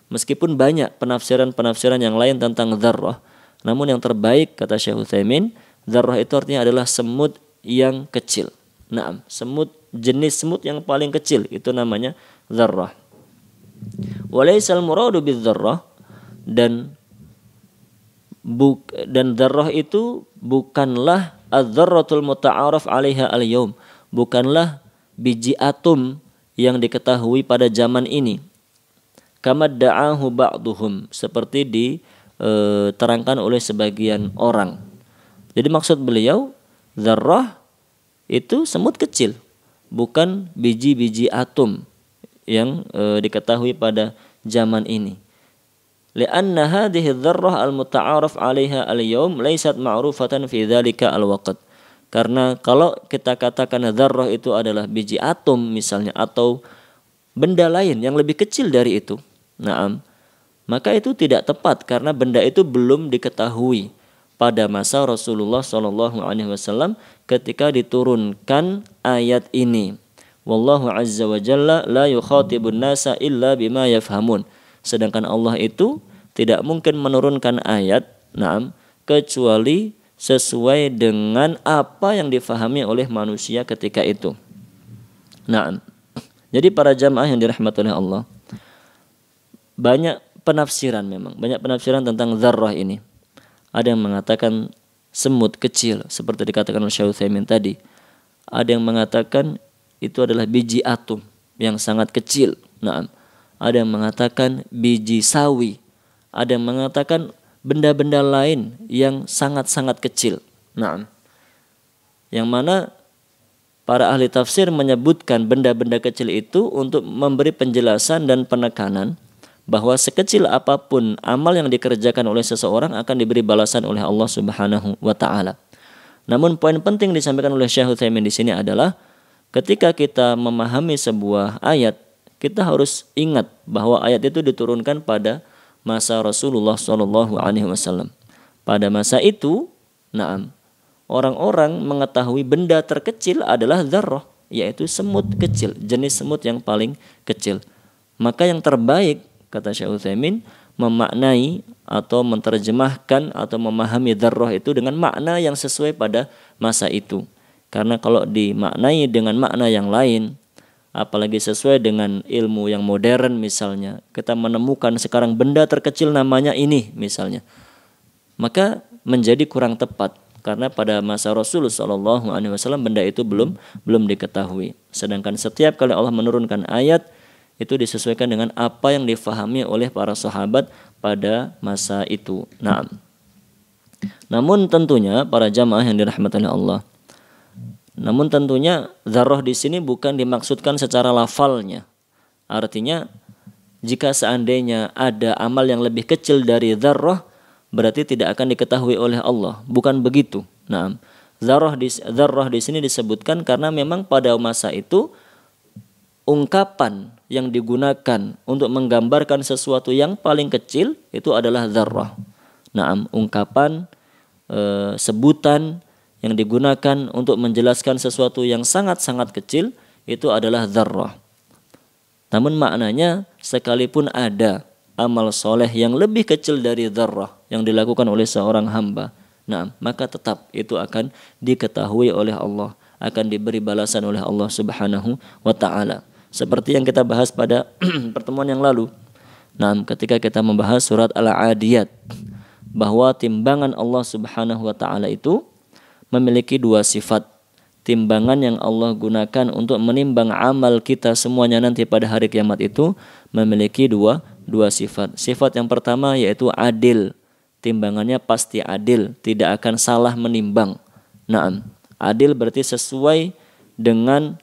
Meskipun banyak penafsiran-penafsiran yang lain tentang dzarrah, namun yang terbaik kata Syekh Utsaimin, dzarrah itu artinya adalah semut yang kecil. Naam, jenis semut yang paling kecil itu namanya dzarrah. Walaisal muradu bidzarrah, dan dzarrah itu bukanlah adz-dzarratul muta'arraf 'alaiha al-yaum, bukanlah biji atom yang diketahui pada zaman ini. Kama da'ahu ba'duhum, seperti diterangkan oleh sebagian orang. Jadi maksud beliau, dzarrah itu semut kecil, bukan biji-biji atom yang diketahui pada zaman ini. Li'anna hadhihi dzarrah al-muta'arraf 'alaiha al-yaum laysat ma'rufatan fi dzalika al-waqt. Karena kalau kita katakan dzarrah itu adalah biji atom misalnya, atau benda lain yang lebih kecil dari itu, naam, maka itu tidak tepat karena benda itu belum diketahui pada masa Rasulullah SAW ketika diturunkan ayat ini. Wallahu azza wa jalla la yukhatibun nasa illa bima yafhamun. Sedangkan Allah itu tidak mungkin menurunkan ayat, naam, kecuali sesuai dengan apa yang difahami oleh manusia ketika itu. Naam. Jadi para jamaah yang dirahmati oleh Allah, banyak penafsiran tentang dzarrah ini. Ada yang mengatakan semut kecil seperti dikatakan oleh Syekh Utsaimin tadi. Ada yang mengatakan itu adalah biji atom yang sangat kecil. Naam. Ada yang mengatakan biji sawi. Ada yang mengatakan benda-benda lain yang sangat-sangat kecil. Naam. Yang mana para ahli tafsir menyebutkan benda-benda kecil itu untuk memberi penjelasan dan penekanan bahwa sekecil apapun amal yang dikerjakan oleh seseorang akan diberi balasan oleh Allah Subhanahu wa taala. Namun poin penting disampaikan oleh Syekh Utsaimin di sini adalah ketika kita memahami sebuah ayat, kita harus ingat bahwa ayat itu diturunkan pada masa Rasulullah SAW. Pada masa itu, naam, orang-orang mengetahui benda terkecil adalah dzarrah, yaitu semut kecil, jenis semut yang paling kecil. Maka yang terbaik, kata Syekh Utsaimin, memaknai atau menerjemahkan atau memahami dzarrah itu dengan makna yang sesuai pada masa itu. Karena kalau dimaknai dengan makna yang lain, apalagi sesuai dengan ilmu yang modern misalnya, kita menemukan sekarang benda terkecil namanya ini misalnya, maka menjadi kurang tepat. Karena pada masa Rasulullah SAW benda itu belum diketahui. Sedangkan setiap kali Allah menurunkan ayat itu disesuaikan dengan apa yang difahami oleh para sahabat pada masa itu. Nah, namun tentunya para jamaah yang dirahmati oleh Allah, namun tentunya dzarrah di sini bukan dimaksudkan secara lafalnya. Artinya jika seandainya ada amal yang lebih kecil dari dzarrah, berarti tidak akan diketahui oleh Allah. Bukan begitu. Nah, dzarrah di sini disebutkan karena memang pada masa itu ungkapan yang digunakan untuk menggambarkan sesuatu yang paling kecil itu adalah dzarrah. Nah, ungkapan sebutan yang digunakan untuk menjelaskan sesuatu yang sangat-sangat kecil itu adalah dzarrah. Namun maknanya sekalipun ada amal soleh yang lebih kecil dari dzarrah yang dilakukan oleh seorang hamba, nah maka tetap itu akan diketahui oleh Allah, akan diberi balasan oleh Allah Subhanahu wa taala. Seperti yang kita bahas pada pertemuan yang lalu. Nah, ketika kita membahas surat Al-Adiyat, bahwa timbangan Allah Subhanahu wa taala itu memiliki dua sifat. Timbangan yang Allah gunakan untuk menimbang amal kita semuanya nanti pada hari kiamat itu memiliki dua sifat. Sifat yang pertama yaitu adil. Timbangannya pasti adil, tidak akan salah menimbang. Naam. Adil berarti sesuai dengan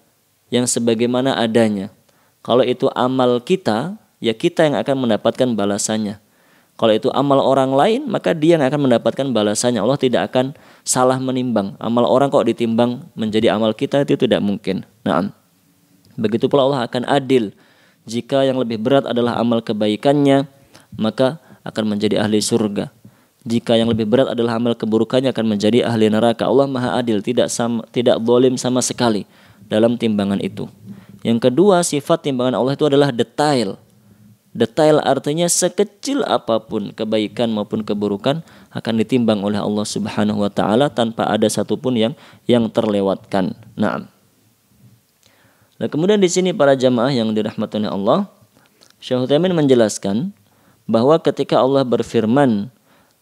yang sebagaimana adanya. Kalau itu amal kita, ya kita yang akan mendapatkan balasannya. Kalau itu amal orang lain, maka dia yang akan mendapatkan balasannya. Allah tidak akan salah menimbang. Amal orang kok ditimbang menjadi amal kita, itu tidak mungkin. Nah, begitu pula Allah akan adil. Jika yang lebih berat adalah amal kebaikannya, maka akan menjadi ahli surga. Jika yang lebih berat adalah amal keburukannya, akan menjadi ahli neraka. Allah Maha Adil, tidak zalim sama sekali dalam timbangan itu. Yang kedua, sifat timbangan Allah itu adalah detail. Detail artinya sekecil apapun kebaikan maupun keburukan akan ditimbang oleh Allah Subhanahu wa taala tanpa ada satupun yang terlewatkan. Nah, kemudian di sini para jamaah yang dirahmati oleh Allah, Syekh Utsaimin menjelaskan bahwa ketika Allah berfirman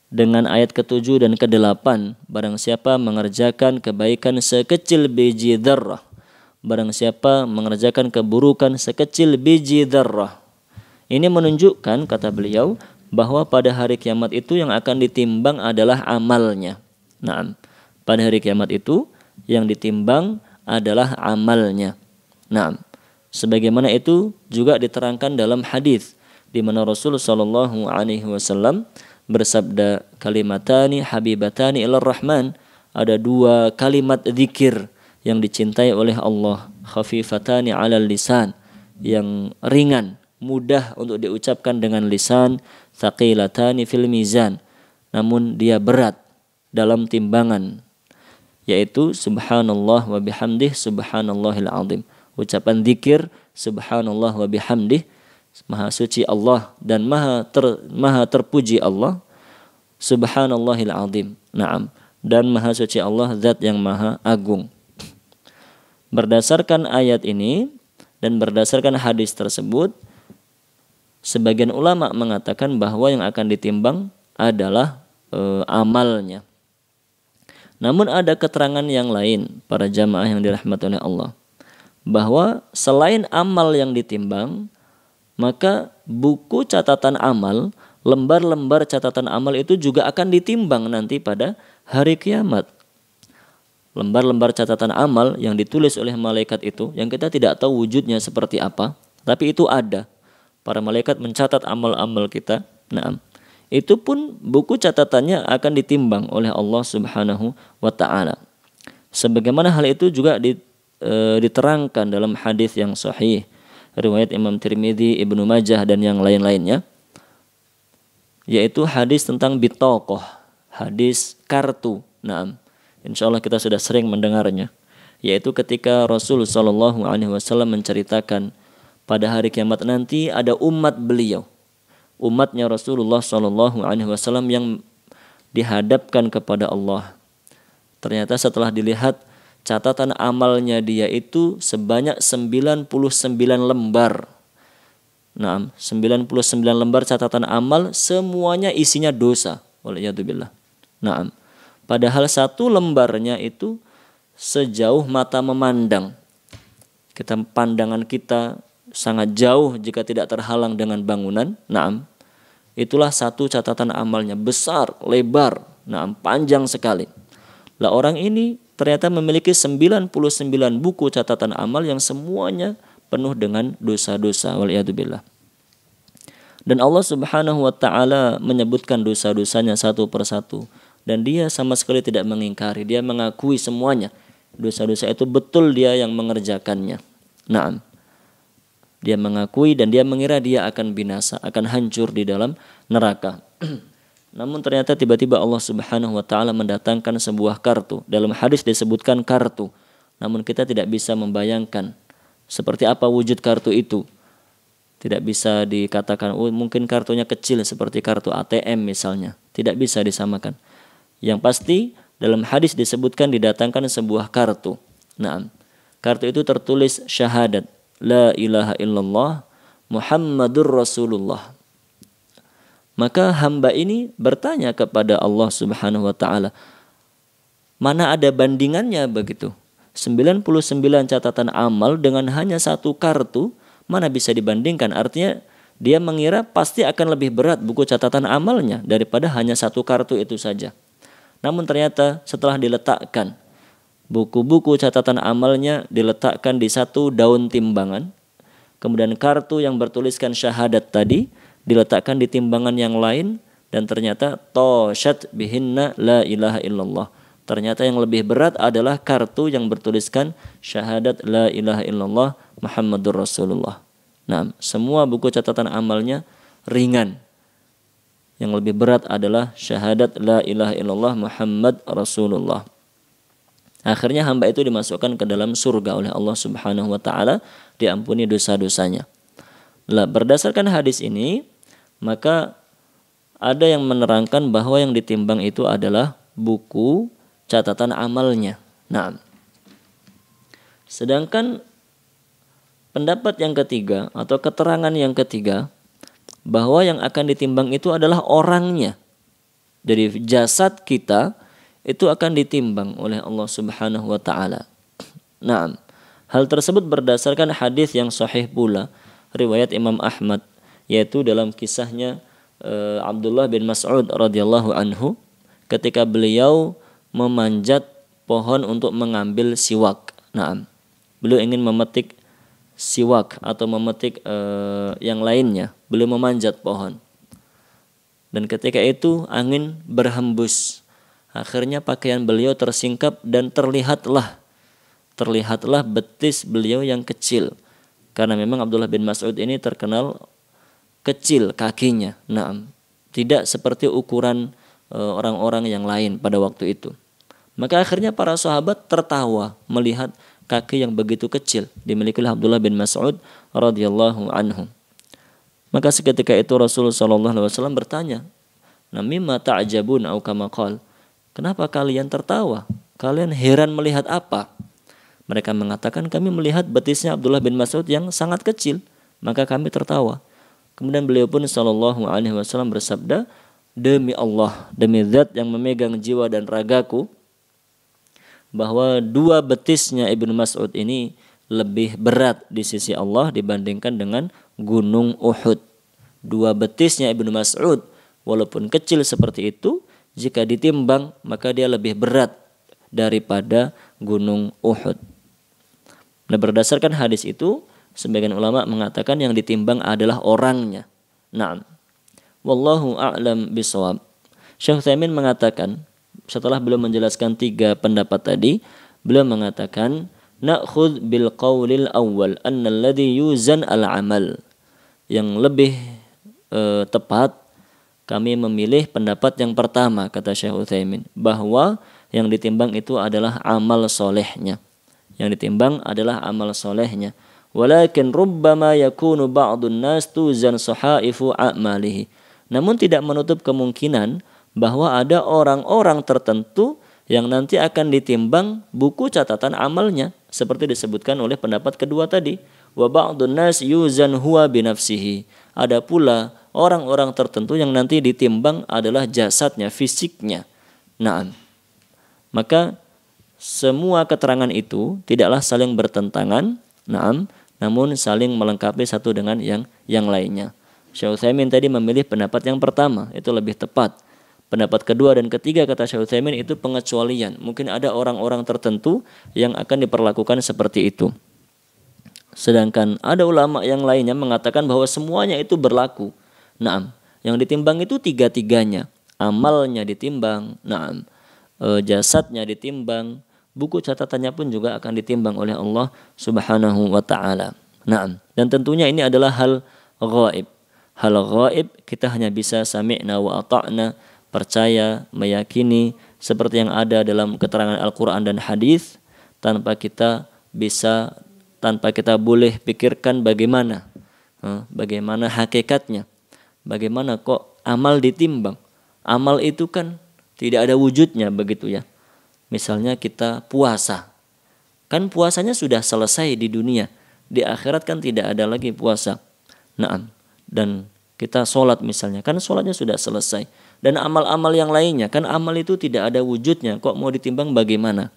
dengan ayat ke-7 dan ke-8, barang siapa mengerjakan kebaikan sekecil biji dzarrah, barang siapa mengerjakan keburukan sekecil biji dzarrah. Ini menunjukkan, kata beliau, bahwa pada hari kiamat itu yang akan ditimbang adalah amalnya. Nah, pada hari kiamat itu yang ditimbang adalah amalnya. Nah, sebagaimana itu juga diterangkan dalam hadis di mana Rasulullah sallallahu alaihi wasallam bersabda, kalimatani habibatani ilar rahman, ada dua kalimat zikir yang dicintai oleh Allah, khafifatani 'alal lisan, yang ringan, mudah untuk diucapkan dengan lisan, thaqilatani fil mizan, namun dia berat dalam timbangan, yaitu subhanallah wa bihamdih subhanallahil azim. Ucapan zikir subhanallah wa bihamdih, maha suci Allah dan maha terpuji Allah, subhanallahil azim. Naam, dan maha suci Allah zat yang maha agung. Berdasarkan ayat ini dan berdasarkan hadis tersebut, sebagian ulama mengatakan bahwa yang akan ditimbang adalah amalnya. Namun ada keterangan yang lain para jamaah yang dirahmati oleh Allah, bahwa selain amal yang ditimbang, maka buku catatan amal, lembar-lembar catatan amal itu juga akan ditimbang nanti pada hari kiamat. Lembar-lembar catatan amal yang ditulis oleh malaikat itu, yang kita tidak tahu wujudnya seperti apa, tapi itu ada. Para malaikat mencatat amal-amal kita. Nah, itu pun buku catatannya akan ditimbang oleh Allah Subhanahu wa taala. Sebagaimana hal itu juga diterangkan dalam hadis yang sahih riwayat Imam Tirmidzi, Ibnu Majah dan yang lain-lainnya, yaitu hadis tentang bitaqah, hadis kartu. Nah, Insya Allah kita sudah sering mendengarnya, yaitu ketika Rasul Shallallahu Alaihi Wasallam menceritakan pada hari kiamat nanti ada umat beliau, umatnya Rasulullah Shallallahu Alaihi Wasallam yang dihadapkan kepada Allah. Ternyata setelah dilihat catatan amalnya dia itu sebanyak 99 lembar. Nah, 99 lembar catatan amal, semuanya isinya dosa. Waliyadzubillah. Nah, padahal satu lembarnya itu sejauh mata memandang. Pandangan kita sangat jauh jika tidak terhalang dengan bangunan. Nah, itulah satu catatan amalnya, besar, lebar, panjang sekali. Lah orang ini ternyata memiliki 99 buku catatan amal yang semuanya penuh dengan dosa-dosa, waliyadzubillah. Dan Allah Subhanahu wa taala menyebutkan dosa-dosanya satu persatu, dan dia sama sekali tidak mengingkari, dia mengakui semuanya. Dosa-dosa itu betul dia yang mengerjakannya. Naam. Dia mengakui dan dia mengira dia akan binasa, akan hancur di dalam neraka. Namun ternyata tiba-tiba Allah Subhanahu wa taala mendatangkan sebuah kartu. Dalam hadis disebutkan kartu. Namun kita tidak bisa membayangkan seperti apa wujud kartu itu. Tidak bisa dikatakan mungkin kartunya kecil seperti kartu ATM misalnya. Tidak bisa disamakan. Yang pasti dalam hadis disebutkan didatangkan sebuah kartu. Nah, kartu itu tertulis syahadat la ilaha illallah Muhammadur Rasulullah. Maka hamba ini bertanya kepada Allah Subhanahu wa taala, mana ada bandingannya begitu? 99 catatan amal dengan hanya satu kartu, mana bisa dibandingkan? Artinya dia mengira pasti akan lebih berat buku catatan amalnya daripada hanya satu kartu itu saja. Namun ternyata setelah diletakkan buku-buku catatan amalnya diletakkan di satu daun timbangan, kemudian kartu yang bertuliskan syahadat tadi diletakkan di timbangan yang lain, dan ternyata toshat bihinna la ilaha illallah. Ternyata yang lebih berat adalah kartu yang bertuliskan syahadat la ilaha illallah Muhammadur Rasulullah. Nah, semua buku catatan amalnya ringan. Yang lebih berat adalah syahadat la ilaha illallah Muhammad Rasulullah. Akhirnya hamba itu dimasukkan ke dalam surga oleh Allah Subhanahu wa taala, diampuni dosa-dosanya. Lah, berdasarkan hadis ini, maka ada yang menerangkan bahwa yang ditimbang itu adalah buku catatan amalnya. Nah, sedangkan pendapat yang ketiga atau keterangan yang ketiga, bahwa yang akan ditimbang itu adalah orangnya. Jadi jasad kita itu akan ditimbang oleh Allah Subhanahu wa taala. Nah, hal tersebut berdasarkan hadis yang sahih pula, riwayat Imam Ahmad, yaitu dalam kisahnya Abdullah bin Mas'ud radhiyallahu anhu ketika beliau memanjat pohon untuk mengambil siwak. Nah, beliau ingin memetik siwak atau memetik yang lainnya. Beliau memanjat pohon. Dan ketika itu angin berhembus. Akhirnya pakaian beliau tersingkap dan terlihatlah betis beliau yang kecil. Karena memang Abdullah bin Mas'ud ini terkenal kecil kakinya. Nah, tidak seperti ukuran orang-orang yang lain pada waktu itu. Maka akhirnya para sahabat tertawa melihat kaki yang begitu kecil dimiliki oleh Abdullah bin Mas'ud radhiyallahu anhu. Maka seketika itu Rasulullah sallallahu alaihi wasallam bertanya, "Na mimma ta'jabun au kama qala?" Kenapa kalian tertawa? Kalian heran melihat apa? Mereka mengatakan, kami melihat betisnya Abdullah bin Mas'ud yang sangat kecil, maka kami tertawa. Kemudian beliau pun sallallahu alaihi wasallam bersabda, demi Allah, demi zat yang memegang jiwa dan ragaku, bahwa dua betisnya Ibnu Mas'ud ini lebih berat di sisi Allah dibandingkan dengan gunung Uhud. Dua betisnya Ibnu Mas'ud walaupun kecil seperti itu, jika ditimbang maka dia lebih berat daripada gunung Uhud. Nah, berdasarkan hadis itu, sebagian ulama mengatakan yang ditimbang adalah orangnya. Naam. Wallahu a'lam bishawab. Syekh Utsaimin mengatakan, setelah beliau menjelaskan tiga pendapat tadi, beliau mengatakan, na'khudh bil qawlil awwal anna alladhi yuzan al-amal. Yang lebih tepat, kami memilih pendapat yang pertama, kata Syekh Utsaimin, bahwa Yang ditimbang itu adalah amal solehnya. Yang ditimbang adalah amal solehnya. Walakin rubbama yakunu ba'dun nas tuzan sahaifu a'malihi. Namun tidak menutup kemungkinan bahwa ada orang-orang tertentu yang nanti akan ditimbang buku catatan amalnya. Seperti disebutkan oleh pendapat kedua tadi. Wa ba'dun nas yuzan huwa binafsihi. Ada pula orang-orang tertentu yang nanti ditimbang adalah jasadnya, fisiknya. Naam. Maka semua keterangan itu tidaklah saling bertentangan, namun saling melengkapi satu dengan yang lainnya. Syekh Utsaimin tadi memilih pendapat yang pertama, itu lebih tepat. Pendapat kedua dan ketiga kata Syekh Utsaimin itu pengecualian. Mungkin ada orang-orang tertentu yang akan diperlakukan seperti itu. Sedangkan ada ulama yang lainnya mengatakan bahwa semuanya itu berlaku. Yang ditimbang itu tiga-tiganya. Amalnya ditimbang, jasadnya ditimbang, buku catatannya pun juga akan ditimbang oleh Allah Subhanahu wa taala. Dan tentunya ini adalah hal ghaib. Hal ghaib kita hanya bisa sami'na wa ata'na, percaya, meyakini seperti yang ada dalam keterangan Al-Qur'an dan hadis tanpa kita boleh pikirkan bagaimana hakikatnya. Bagaimana kok amal ditimbang? Amal itu kan tidak ada wujudnya begitu ya. Misalnya kita puasa. Kan puasanya sudah selesai di dunia. Di akhirat kan tidak ada lagi puasa. Dan kita sholat misalnya. Kan sholatnya sudah selesai. Dan amal-amal yang lainnya. Kan amal itu tidak ada wujudnya. Kok mau ditimbang bagaimana?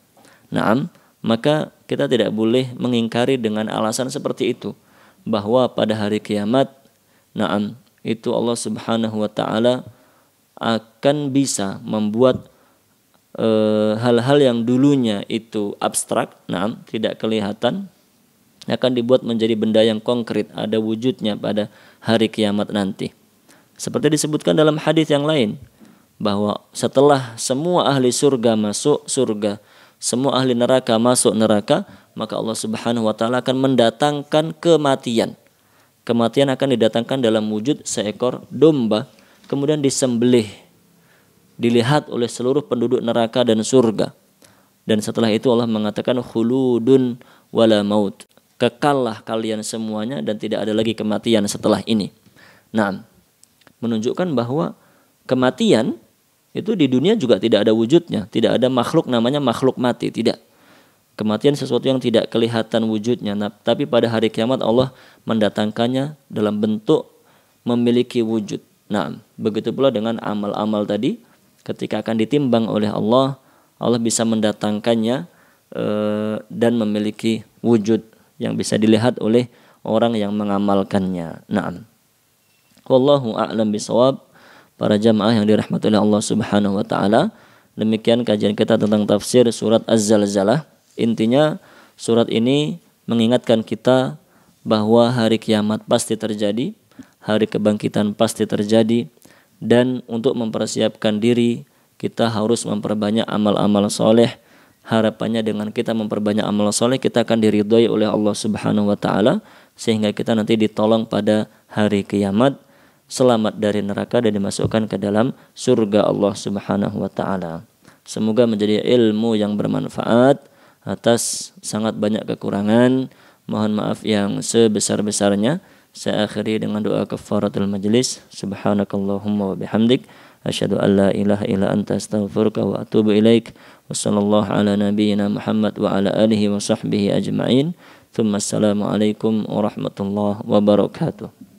Maka kita tidak boleh mengingkari dengan alasan seperti itu. Bahwa pada hari kiamat. Itu Allah Subhanahu wa ta'ala akan bisa membuat hal-hal yang dulunya itu abstrak, tidak kelihatan, akan dibuat menjadi benda yang konkret, ada wujudnya pada hari kiamat nanti. Seperti disebutkan dalam hadis yang lain, bahwa setelah semua ahli surga masuk surga, semua ahli neraka masuk neraka, maka Allah Subhanahu wa ta'ala akan mendatangkan kematian. Kematian akan didatangkan dalam wujud seekor domba, kemudian disembelih, dilihat oleh seluruh penduduk neraka dan surga. Dan setelah itu Allah mengatakan khuludun wala maut. Kekallah kalian semuanya dan tidak ada lagi kematian setelah ini. Menunjukkan bahwa kematian itu di dunia juga tidak ada wujudnya. Tidak ada makhluk namanya makhluk mati, tidak. Kematian sesuatu yang tidak kelihatan wujudnya. Tapi pada hari kiamat Allah mendatangkannya dalam bentuk memiliki wujud. Begitu pula dengan amal-amal tadi, ketika akan ditimbang oleh Allah, Allah bisa mendatangkannya dan memiliki wujud yang bisa dilihat oleh orang yang mengamalkannya. Wallahu a'lam bishawab. Para jamaah yang dirahmati oleh Allah Subhanahu wa taala, demikian kajian kita tentang tafsir surat Az-Zalzalah. Intinya surat ini mengingatkan kita bahwa hari kiamat pasti terjadi, hari kebangkitan pasti terjadi, dan untuk mempersiapkan diri kita harus memperbanyak amal-amal soleh. Harapannya dengan kita memperbanyak amal soleh kita akan diridhoi oleh Allah Subhanahu wa taala, sehingga kita nanti ditolong pada hari kiamat, selamat dari neraka dan dimasukkan ke dalam surga Allah Subhanahu wa taala. Semoga menjadi ilmu yang bermanfaat. Atas sangat banyak kekurangan, mohon maaf yang sebesar-besarnya. Saya akhiri dengan doa kafaratul majlis. Subhanakallahumma wa bihamdik, asyhadu an la ilaha illa anta astaghfiruka wa atubu ilaik. Wassallallahu ala nabiyyina Muhammad wa ala alihi wa sahbihi ajma'in. Tsumma assalamu alaikum warahmatullahi wabarakatuh.